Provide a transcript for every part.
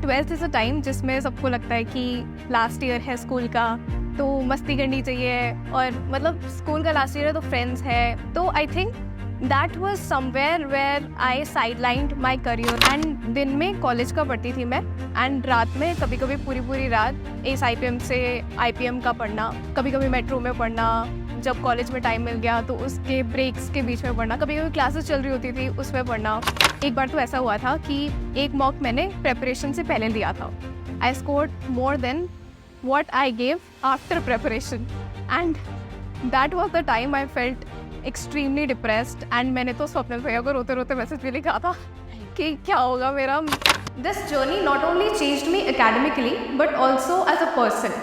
Twelfth is a time जिसमें सबको लगता है कि लास्ट ईयर है स्कूल का, तो मस्ती करनी चाहिए, और मतलब स्कूल का लास्ट ईयर है तो फ्रेंड्स है, तो I think that was somewhere where I sidelined my career. And दिन में कॉलेज का पढ़ती थी मैं, एंड रात में कभी कभी पूरी रात इस IPM से IPM का पढ़ना, कभी कभी मेट्रो में पढ़ना, जब कॉलेज में टाइम मिल गया तो उसके ब्रेक्स के बीच में पढ़ना, कभी कभी क्लासेस चल रही होती थी उसमें पढ़ना। एक बार तो ऐसा हुआ था कि एक मॉक मैंने प्रेपरेशन से पहले दिया था। I scored more than what I gave after preparation, and that was the time I felt extremely depressed, and मैंने तो स्वप्निल भैया को रोते रोते मैसेज भी लिखा था कि क्या होगा मेरा। This journey not only changed me academically but also as a person.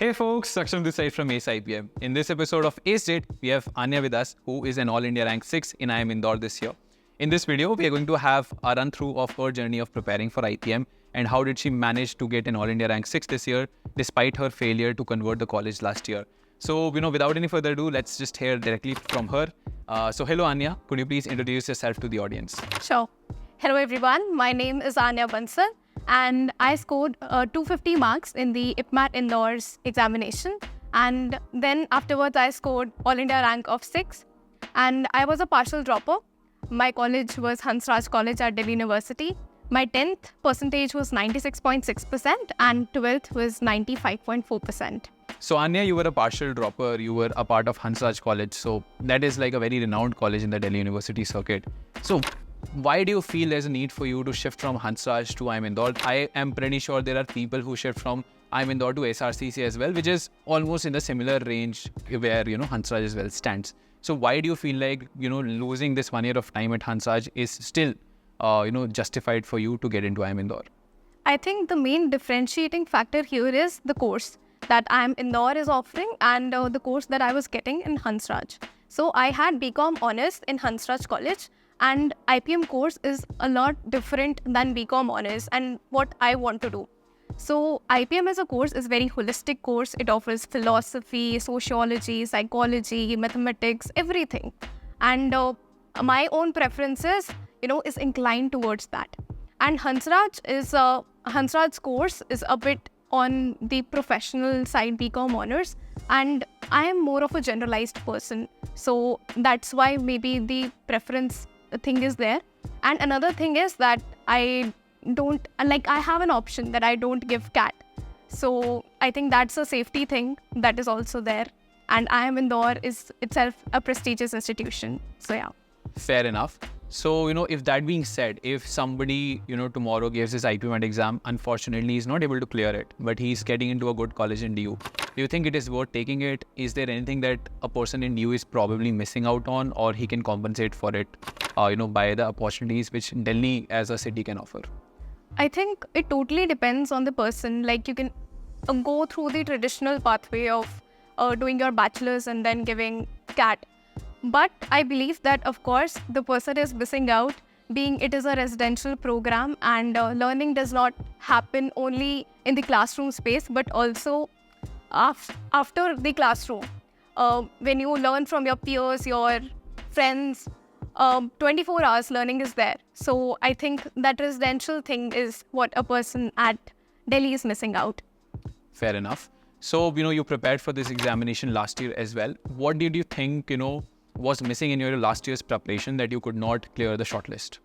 Hey folks, Saksham this side from ACE IPM. In this episode of ACE Date, we have Anya with us, who is an All India Rank 6 in IIM Indore this year. In this video, we are going to have a run through of her journey of preparing for IPM and how did she manage to get an All India Rank 6 this year despite her failure to convert the college last year. So, without any further ado, let's just hear directly from her. So hello Anya, could you please introduce yourself to the audience? Sure. Hello everyone, my name is Anya Bansal and I scored 250 marks in the IPMAT Indoors examination, and then afterwards I scored All India rank of 6, and I was a partial dropper. My college was Hansraj College at Delhi University. My 10th percentage was 96.6% and 12th was 95.4%. So Anya, you were a partial dropper, you were a part of Hansraj College, so that is like a very renowned college in the Delhi University circuit. So why do you feel there's a need for you to shift from Hansraj to IIM Indore? I am pretty sure there are people who shift from IIM Indore to SRCC as well, which is almost in the similar range where, Hansraj as well stands. So why do you feel like, losing this 1 year of time at Hansraj is still, justified for you to get into IIM Indore? I think the main differentiating factor here is the course that IIM Indore is offering and the course that I was getting in Hansraj. So I had BCom Honours in Hansraj College, and IPM course is a lot different than BCom Honours and what I want to do. So IPM as a course is very holistic course. It offers philosophy, sociology, psychology, mathematics, everything. And my own preferences, is inclined towards that. And Hansraj's course is a bit on the professional side, BCom Honours, and I am more of a generalized person. So that's why maybe the preference thing is there. And another thing is that I have an option that I don't give CAT. So I think that's a safety thing that is also there. And IIM Indore is itself a prestigious institution. So yeah. Fair enough. So, if that being said, if somebody, tomorrow gives his IPMAT exam, unfortunately, he's not able to clear it, but he's getting into a good college in DU. Do you think it is worth taking it? Is there anything that a person in DU is probably missing out on, or he can compensate for it, by the opportunities which Delhi as a city can offer? I think it totally depends on the person. Like, you can go through the traditional pathway of doing your bachelor's and then giving CAT. But I believe that, of course, the person is missing out, being it is a residential program, and learning does not happen only in the classroom space, but also after the classroom. When you learn from your peers, your friends, 24 hours learning is there. So I think that residential thing is what a person at Delhi is missing out. Fair enough. So, you prepared for this examination last year as well. What did you think, was missing in your last year's preparation that you could not clear the shortlist?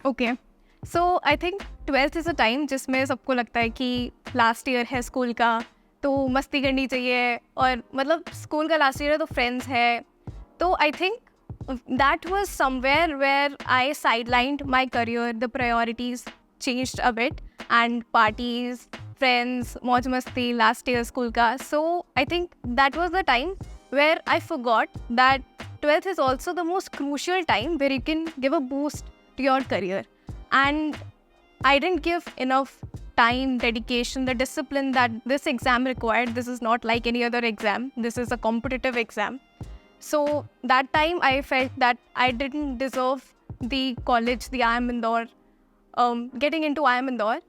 Okay. So I think 12th is a time जिसमें सबको लगता है कि last year है school का, तो मस्ती करनी चाहिए, और मतलब स्कूल का last year है तो friends है. तो I think that was somewhere where I sidelined my career. The priorities changed a bit, and parties, friends, मौज मस्ती, last year school का. So I think that was the time where I forgot that 12th is also the most crucial time where you can give a boost to your career. And I didn't give enough time, dedication, the discipline that this exam required. This is not like any other exam. This is a competitive exam. So that time I felt that I didn't deserve the college, the IIM Indore, getting into IIM Indore.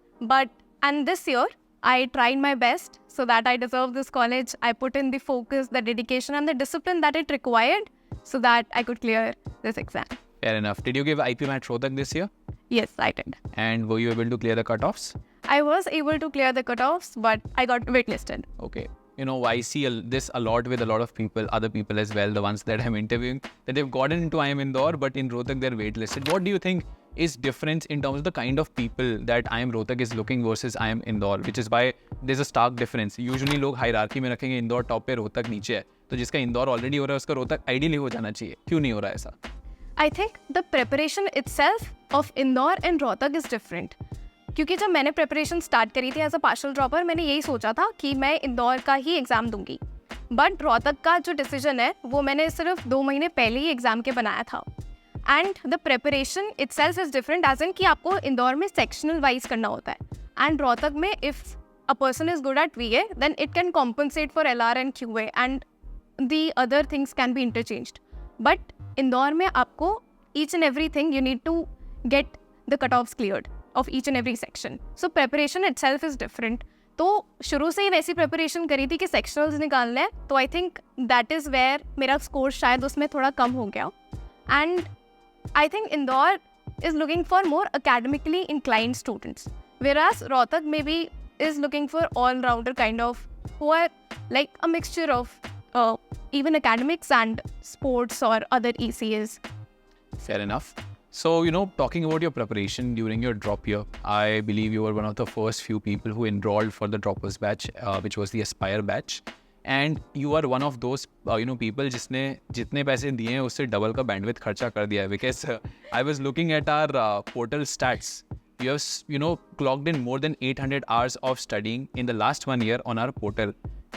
And this year, I tried my best so that I deserve this college. I put in the focus, the dedication, and the discipline that it required so that I could clear this exam. Fair enough. Did you give IPM at Rohtak this year? Yes, I did. And were you able to clear the cutoffs? I was able to clear the cutoffs, but I got waitlisted. Okay. You know, I see this a lot with a lot of people, other people as well, the ones that I'm interviewing, that they've gotten into IIM Indore, but in Rohtak they're waitlisted. What do you think is difference in terms of the kind of people that IIM Rohtak is looking versus IIM Indore, which is why there's a stark difference. Usually लोग hierarchy में रखेंगे Indore top पे, रोहतक नीचे है, तो जिसका Indore already हो रहा है उसका रोहतक आइडियली हो जाना चाहिए. क्यों नहीं हो रहा है ऐसा? I think the preparation itself of Indore and Rohtak is different. क्योंकि जब मैंने प्रिपरेशन स्टार्ट करी थी एज अ पार्शियल ड्रॉपर, मैंने यही सोचा था कि मैं इंदौर का ही एग्ज़ाम दूंगी. बट रोहतक का जो डिसीजन है वो मैंने सिर्फ 2 महीने पहले ही एग्ज़ाम के बनाया था. And the preparation itself is different, as in कि आपको इंदौर में सेक्शनल वाइज करना होता है. एंड रोहतक में if a person is good at VA, then it can compensate for LR and QA and the other things can be interchanged. But Indore में आपको each and everything you need to get the cutoffs cleared of each and every section. So preparation itself is different. तो शुरू से ही वैसी preparation करी थी कि सेक्शनल्स निकालने हैं, तो I think that is where मेरा स्कोर शायद उसमें थोड़ा कम हो गया. And I think Indore is looking for more academically inclined students, whereas Rohtak may be is looking for all rounder kind of who are like a mixture of even academics and sports or other ECAs. Fair enough. So, you know, talking about your preparation during your drop year, I believe you were one of the first few people who enrolled for the droppers batch, which was the Aspire batch. And you are one of those, people जिसने जितने पैसे दिए हैं उससे double का bandwidth खर्चा कर दिया है. Because I was looking at our portal stats. You have, clocked in more than 800 hours of studying in the last 1 year on our portal.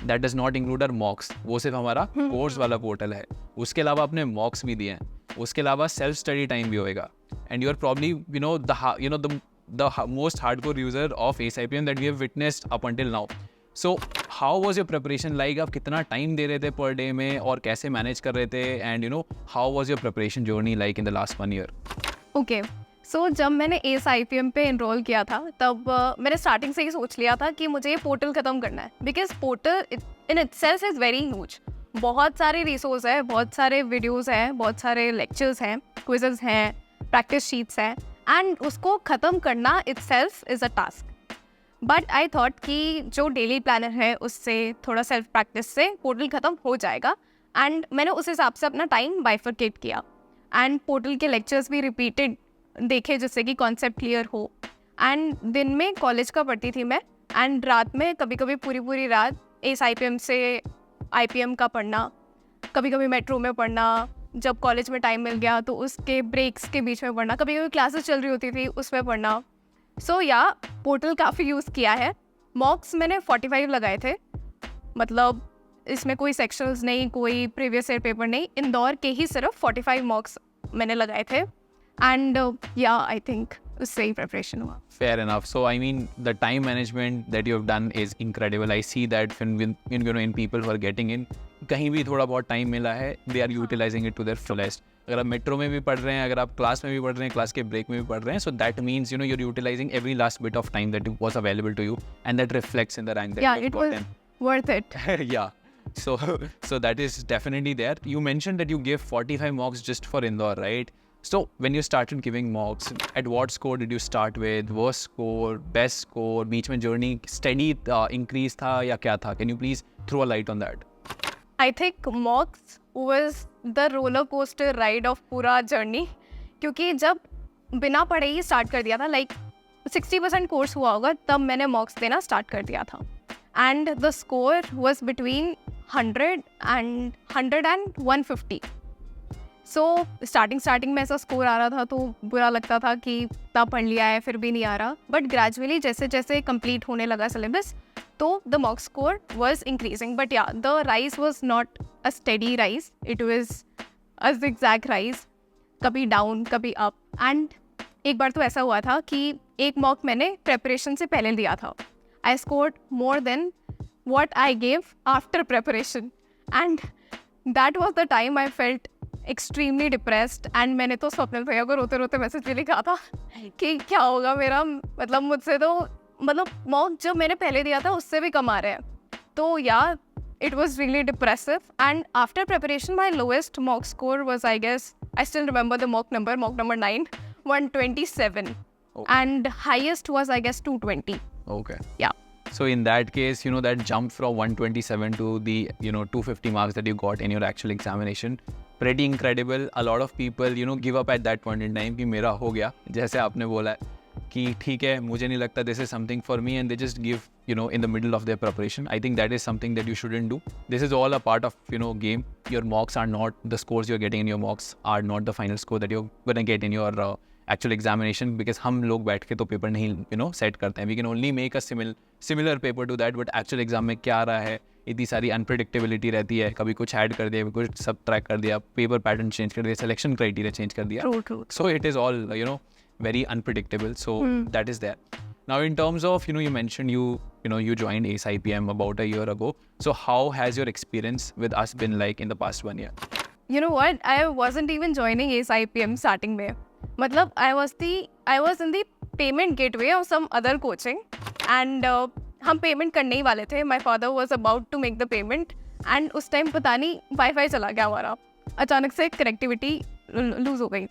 That does not include our mocks. वो सिर्फ हमारा course वाला portal है. उसके अलावा आपने मॉक्स भी दिए हैं. उसके अलावा सेल्फ स्टडी टाइम भी होएगा. And you are probably the most hardcore user of ACIPM that we have witnessed up until now. So how was your preparation like? आप कितना टाइम दे रहे थे पर डे में और कैसे मैनेज कर रहे थे? And how was your preparation journey like in the last 1 year? Okay, सो जब मैंने ACIPM पे इनरोल किया था तब मैंने स्टार्टिंग से ही सोच लिया था कि मुझे ये पोर्टल ख़त्म करना है. Because portal in itself is very huge. बहुत सारे रिसोर्स है, बहुत सारे वीडियोस हैं, बहुत सारे लेक्चर्स हैं, क्विजेस हैं, प्रैक्टिस शीट्स हैं, एंड उसको ख़त्म करना itself is a task. But I thought कि जो डेली प्लानर है उससे थोड़ा सेल्फ प्रैक्टिस से पोर्टल ख़त्म हो जाएगा. एंड मैंने उस हिसाब से अपना टाइम बाइफरकेट किया एंड पोर्टल के लेक्चर्स भी रिपीटेड देखे जिससे कि कॉन्सेप्ट क्लियर हो. एंड दिन में कॉलेज का पढ़ती थी मैं, एंड रात में कभी कभी पूरी रात ACIPM से IPM का पढ़ना, कभी कभी मेट्रो में पढ़ना, जब कॉलेज में टाइम मिल गया तो उसके ब्रेक्स के बीच में पढ़ना, कभी कभी क्लासेस चल रही होती थी उसमें पढ़ना. सो या पोर्टल काफ़ी यूज़ किया है. मॉक्स मैंने 45 लगाए थे, मतलब इसमें कोई सेक्शंस नहीं, कोई प्रीवियस ईयर पेपर नहीं, इंदौर के ही सिर्फ 45 मॉक्स मैंने लगाए थे. एंड या आई थिंक उससे ही प्रिपरेशन हुआ. Fair enough. So, I mean, the time management that you have done is incredible. I see that in people who are getting in, कहीं भी थोड़ा बहुत टाइम मिला है, they are utilizing it to their fullest. अगर आप metro में भी पढ़ रहे हैं, अगर आप क्लास में भी पढ़ रहे हैं, क्लास के ब्रेक में भी पढ़ रहे हैं, so that means you're utilizing every last bit of time that was available to you, and that reflects in the rank that you have gotten. Yeah, it was worth it. Yeah. So that is definitely there. You mentioned that you gave 45 mocks just for Indore, right? So when you started giving mocks, at what score did you start with? Worst score, best score, बीच में journey steady increase था या क्या था? Can you please throw a light on that? I think mocks was the roller coaster ride of पूरा journey. क्योंकि जब बिना पढ़े ही स्टार्ट कर दिया था, like 60% कोर्स हुआ होगा तब मैंने मॉक्स देना स्टार्ट कर दिया था. And the score was between 100 and 150. So starting में ऐसा स्कोर आ रहा था तो बुरा लगता था कि इतना पढ़ लिया है फिर भी नहीं आ रहा. बट ग्रेजुअली जैसे जैसे कंप्लीट होने लगा सिलेबस तो the mock score was increasing. But yeah the rise was not a steady rise, it was a zigzag rise, कभी डाउन कभी अप. एंड एक बार तो ऐसा हुआ था कि एक मॉक मैंने प्रेपरेशन से पहले दिया था. I scored more than what I gave after preparation, and that was the time I felt extremely depressed. And मैंने तो स्वप्निल भैया को रोते रोते मैसेज भी लिखा था कि क्या होगा मेरा, मतलब मुझसे तो मतलब मॉक जो मैंने पहले दिया था उससे भी कम आ रहे हैं. तो yeah it was really depressive. And after preparation my lowest mock score was I guess I still remember the mock number 9, 127. Oh. And highest was, I guess, 220. Okay. Yeah. So in that case, that jump from 127 to the 250 marks that you got in your actual examination, pretty incredible. A lot of people give up at that point in time कि मेरा हो गया, जैसे आपने बोला है कि ठीक है, मुझे नहीं लगता this is something for me, and they just give in the middle of their preparation. I think that is something that you shouldn't do. This is all a part of game. Your mocks are not the scores you're getting in your mocks are not the final score that you're gonna get in your actual examination, because हम लोग बैठ के तो paper नहीं set करते हैं. We can only make a similar paper to that, but actual exam में क्या आ रहा है, इतनी सारी अनप्रिडिक्टेबिलिटी रहती है, कभी कुछ ऐड कर दिया, कभी कुछ सबट्रैक्ट कर दिया, पेपर पैटर्न चेंज कर दिया, सिलेक्शन क्राइटेरिया चेंज कर दिया. True. So it is all very unpredictable. So that is there. Now in terms of you mentioned you joined ACE IPM about a year ago. So how has your experience with us been like in the past 1 year? You know what? I wasn't even joining ACE IPM starting में. मतलब I was in the payment gateway of some other coaching, and हम payment करने ही वाले थे. My father was about to make the payment, and उस time पता नहीं wifi चला गया हमारा, अचानक से कनेक्टिविटी लूज हो गई.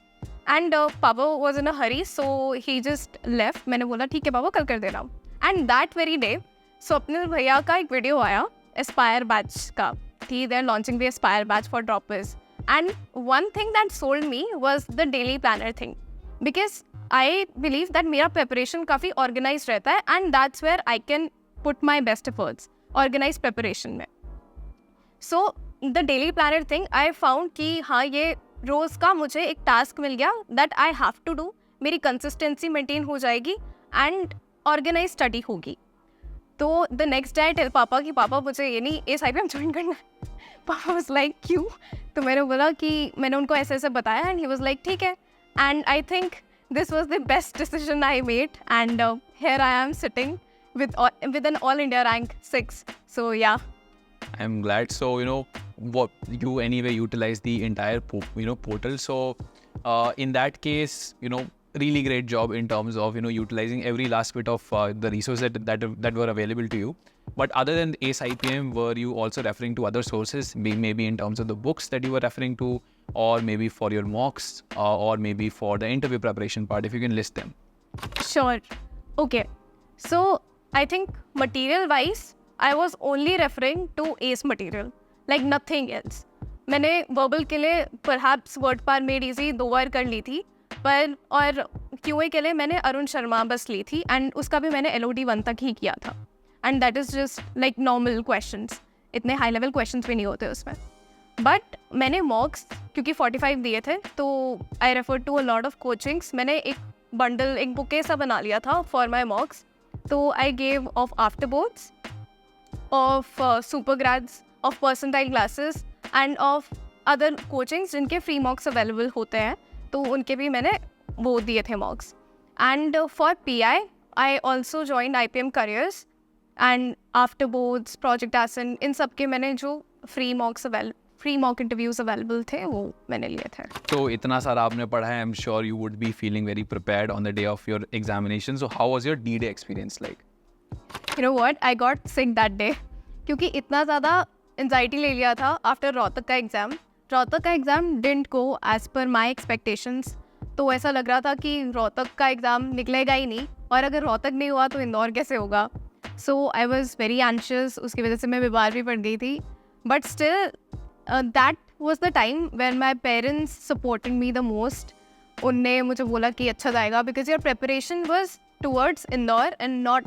एंड पापा was in a hurry, so he just left. मैंने बोला ठीक है पापा, कल कर देना. And that very day Swapnil भैया का एक वीडियो आया एस्पायर बैच का, थी they are launching the aspire batch for droppers. And one thing that sold me was the daily planner thing, because I believe that मेरा प्रिपरेशन काफ़ी organise रहता है, and that's where I can put my best efforts organise preparation में. So the daily planner thing I found कि हाँ, ये रोज़ का मुझे एक टास्क मिल गया that I have to do. मेरी कंसिस्टेंसी मेंटेन हो जाएगी एंड ऑर्गेनाइज स्टडी होगी. तो the next day I tell पापा कि पापा मुझे ये नहीं ACE IPM ज्वाइन करना है. पापा वाज लाइक क्यों? तो मैंने बोला कि मैंने उनको ऐसे बताया, एंड ही वाज लाइक ठीक है. And I think this was the best decision I made, and here I am sitting with an all India rank 6. So yeah. I'm glad. So what you anyway utilize the entire portal. So in that case, really great job in terms of utilizing every last bit of the resources that were available to you. But other than ACE IPM, were you also referring to other sources, maybe in terms of the books that you were referring to, or maybe for your mocks, or maybe for the interview preparation part, if you can list them? Sure. Okay. So I think material wise, I was only referring to ACE material, like nothing else. मैंने verbal के लिए perhaps word पार made easy 2 बार कर ली थी, पर और QA के लिए मैंने अरुण शर्मा बस ली थी, एंड उसका भी मैंने LOD 1 तक ही किया था. And that is just like normal questions, इतने हाई लेवल क्वेश्चंस भी नहीं होते उसमें. बट मैंने मॉक्स क्योंकि 45 दिए थे, तो I refer to a lot of coachings. मैंने एक बंडल, एक बुके सा बना लिया था फॉर माई मॉक्स. तो I gave off after boards, of super grads, of percentile classes, and of other coachings जिनके free mocks available होते हैं, तो उनके भी मैंने वो दिए थे mocks. And for PI, I also joined IPM Careers, and after boards, Project Ascent, इन सब के मैंने जो free mock interviews available थे वो मैंने लिए थे. तो इतना सारा आपने पढ़ा है, I'm sure you would be feeling very prepared on the day of your examination. So how was your D-Day experience like? You know what? I got sick that day क्योंकि इतना ज़्यादा एंजाइटी ले लिया था आफ्टर रोहतक का exam. Rohtak का exam didn't go as per my expectations. तो ऐसा लग रहा था कि रोहतक का एग्ज़ाम निकलेगा ही नहीं, और अगर रोहतक नहीं हुआ तो इंदौर कैसे होगा. So I was very anxious, उसकी वजह से मैं बीमार भी पड़ गई थी. But still that was the time when my parents supported me the most. उनने मुझे बोला कि अच्छा जाएगा, because your preparation was towards Indore and not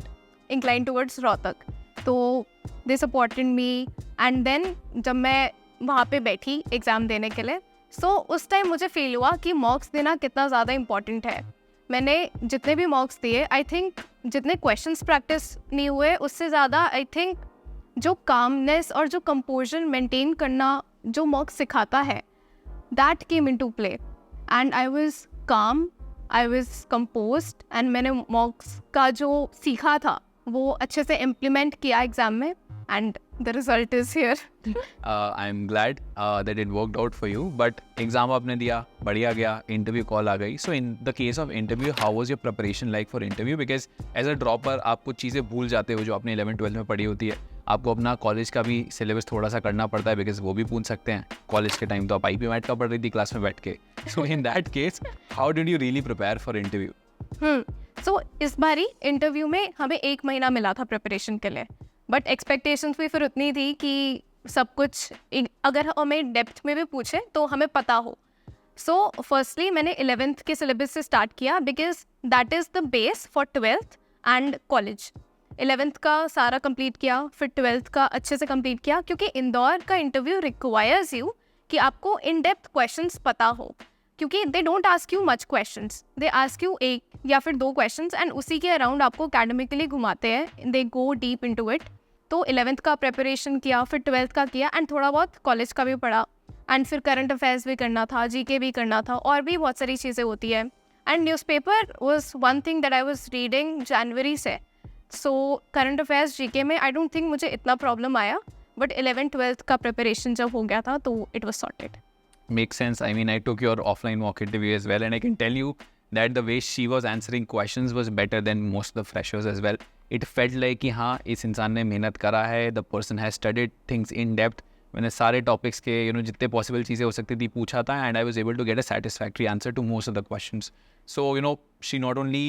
inclined towards Rohtak. तो they supported me. And then जब मैं वहाँ पे बैठी एग्ज़ाम देने के लिए, सो उस टाइम मुझे फील हुआ कि मॉक्स देना कितना ज़्यादा इम्पॉर्टेंट है. मैंने जितने भी मॉक्स दिए, आई थिंक जितने क्वेश्चंस प्रैक्टिस नहीं हुए उससे ज़्यादा आई थिंक जो कामनेस और जो कंपोजर मेंटेन करना जो मॉक्स सिखाता है, that came into play. And I was काम, आई वाज कंपोज्ड, एंड मैंने मॉक्स का जो सीखा था वो अच्छे से इम्प्लीमेंट किया एग्ज़ाम में, and the result is here. I'm glad that it worked out for you. But exam आपने दिया, बढ़िया गया, interview call आ गई. So in the case of interview, how was your preparation like for interview? Because as a dropper आप कुछ चीज़ें भूल जाते हो जो आपने 11th 12th में पढ़ी होती है. आपको अपना कॉलेज का भी सिलेबस थोड़ा सा करना पड़ता है, बिकॉज वो भी पूछ सकते हैं कॉलेज के टाइम तो आप IP मैट का पढ़ रही थी क्लास में बैठ के. So in that case how did you really prepare for interview? सो इस बारी इंटरव्यू में हमें 1 महीना मिला था प्रिपरेशन के लिए, बट एक्सपेक्टेशंस भी फिर उतनी थी कि सब कुछ अगर हमें डेप्थ में भी पूछे तो हमें पता हो. सो फर्स्टली मैंने 11th के सिलेबस से स्टार्ट किया, because that is the base for 12th and college. 11th का सारा कंप्लीट किया, फिर 12th का अच्छे से कंप्लीट किया, क्योंकि इंदौर का इंटरव्यू रिक्वायर्स यू कि आपको इन डेप्थ क्वेश्चंस पता हो, क्योंकि they don't ask you much questions, they ask you 1 या फिर 2 क्वेश्चंस एंड उसी के अराउंड आपको अकेडमिकली घुमाते हैं, दे गो डीप इनटू इट. तो 11th का प्रिपरेशन किया, फिर 12th का किया एंड थोड़ा बहुत कॉलेज का भी पढ़ा, एंड फिर करंट अफेयर्स भी करना था, GK भी करना था, और भी बहुत सारी चीज़ें होती है. And newspaper was one thing that I was reading जनवरी से. सो करंट अफेयर्स GK में आई डोंट थिंक मुझे इतना प्रॉब्लम आया, बट 11th-12th का प्रिपरेशन जब हो गया था तो it was sorted. Makes sense. I mean, I took your offline mock interview as well, and I can tell you that the way she was answering questions was better than most of the freshers as well. It felt like कि हाँ इस इंसान ने मेहनत करा है, the person has studied things in depth. मैंने सारे टॉपिक्स के जितने पॉसिबल चीज़ें हो सकती थी पूछा था, and I was able to get a satisfactory answer to most of the questions. So she not only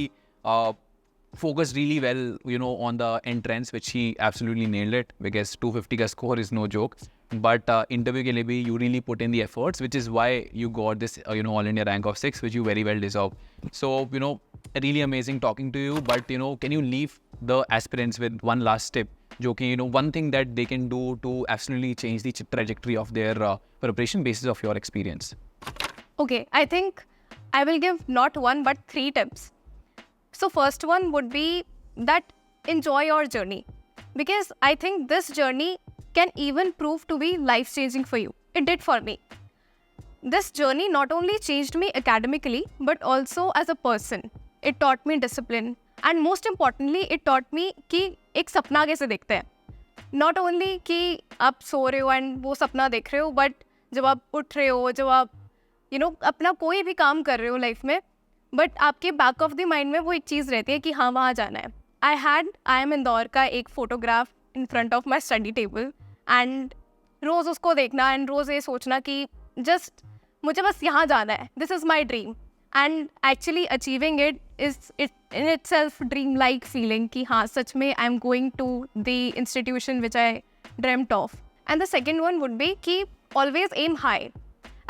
focused really well on the entrance, which she absolutely nailed it, because 250 का score is no joke. But interview के लिए भी you really put in the efforts, which is why you got this all India rank of 6, which you very well deserve. So really amazing talking to you. But can you leave the aspirants with one last tip, जो कि one thing that they can do to absolutely change the trajectory of their preparation basis of your experience? Okay, I think I will give not 1 but 3 tips. So first one would be that enjoy your journey, because I think this journey can even prove to be life-changing for you. It did for me. This journey not only changed me academically, but also as a person. It taught me discipline, and most importantly, it taught me कि एक सपना कैसे देखते हैं. Not only कि आप सो रहे हो and वो सपना देख रहे हो, but जब आप उठ रहे हो, जब आप अपना कोई भी काम कर रहे हो लाइफ में, बट आपके बैक ऑफ द माइंड में वो एक चीज़ रहती है कि हाँ वहाँ जाना है. आई एम इंदौर का एक photograph in front of my study table, and रोज़ उसको देखना एंड रोज़ ये सोचना कि जस्ट मुझे बस यहाँ जाना है, this is my dream, and actually achieving it is it in itself dream like feeling कि हाँ सच में I am going to the institution which I dreamed of. And the second one would be कि always aim high,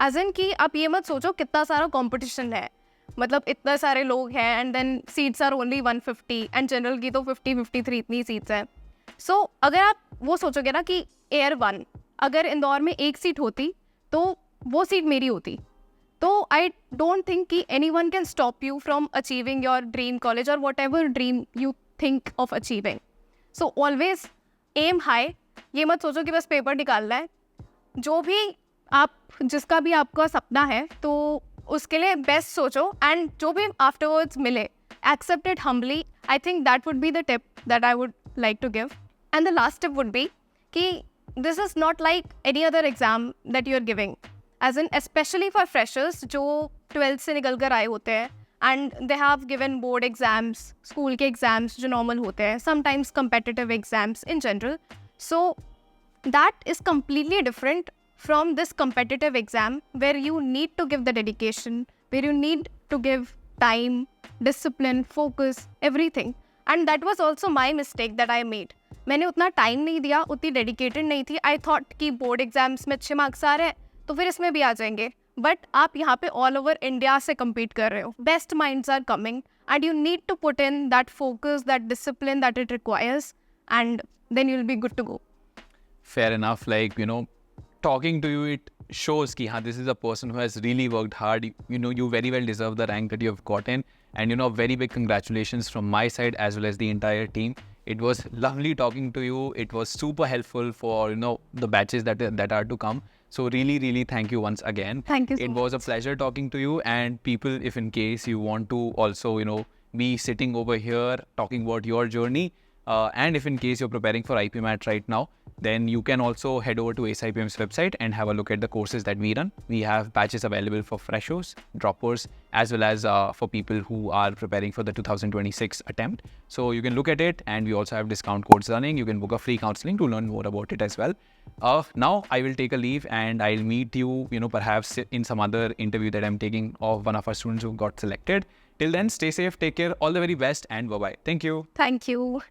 as in कि आप ये मत सोचो कितना सारा कॉम्पिटिशन है, मतलब इतने सारे लोग हैं and then seats are only 150 and general की तो 53 इतनी सीट्स हैं. सो अगर आप वो सोचोगे ना कि एयर 1 अगर इंदौर में 1 सीट होती तो वो सीट मेरी होती, तो आई डोंट थिंक कि anyone can stop you from achieving your dream college or whatever dream you think of achieving. So always aim high. ये मत सोचो कि बस पेपर निकालना है. जो भी आप जिसका भी आपका सपना है तो उसके लिए बेस्ट सोचो, एंड जो भी आफ्टरवर्ड्स मिले accept it humbly. I think that would be the tip that I would like to give. And the last tip would be कि this is not like any other exam that you are giving. As in, especially for freshers जो 12th से निकल कर आए होते हैं and they have given board exams, school के exams जो normal होते हैं, sometimes competitive exams in general. So that is completely different from this competitive exam where you need to give the dedication, where you need to give time, discipline, focus, everything. And that was also my mistake that I made. मैंने उतना time नहीं दिया, उतनी dedicated नहीं थी. I thought कि board exams में अच्छे मार्क्स आ रहे हैं तो फिर इसमें भी आ जाएंगे, बट आप यहाँ पे ऑल ओवर इंडिया से compete कर रहे हो. Best minds are coming and you need to put in that focus, that discipline that it requires, and then you will be good to go. Fair enough. Like, talking to you, it shows कि हाँ, this is a person who has really worked hard. You very well deserve the rank that you have gotten. And, very big congratulations from my side as well as the entire team. It was lovely talking to you. It was super helpful for, the batches that are to come. So really, really thank you once again. Thank you so It was a pleasure talking to you. And people, if in case you want to also, be sitting over here talking about your journey, and if in case you're preparing for IP MAT right now, then you can also head over to ASIPM's website and have a look at the courses that we run. We have batches available for freshers, droppers, as well as for people who are preparing for the 2026 attempt. So you can look at it, and we also have discount codes running. You can book a free counseling to learn more about it as well. Now I will take a leave, and I'll meet you, perhaps in some other interview that I'm taking of one of our students who got selected. Till then, stay safe, take care, all the very best, and bye-bye. Thank you. Thank you.